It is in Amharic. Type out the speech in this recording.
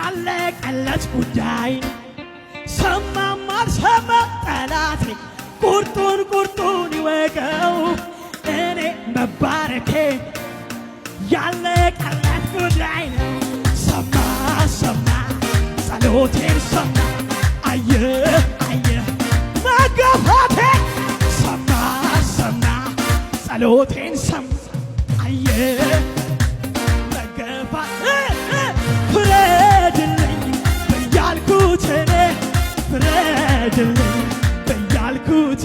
ያለቀለት ጉዳይ ሰማም አልሰማ ጠላቴ ቁርጡን ይወቀው እኔ መባረኬ ያለቀለት ጉዳይ ነው። ሰማ ጸሎቴን ሰማ አየ መገፋቴ ሰማ ጸሎቴን ሰማ አየ ፍረድልኝ በያልኩት እኔ ፍረድልኝ በያልኩት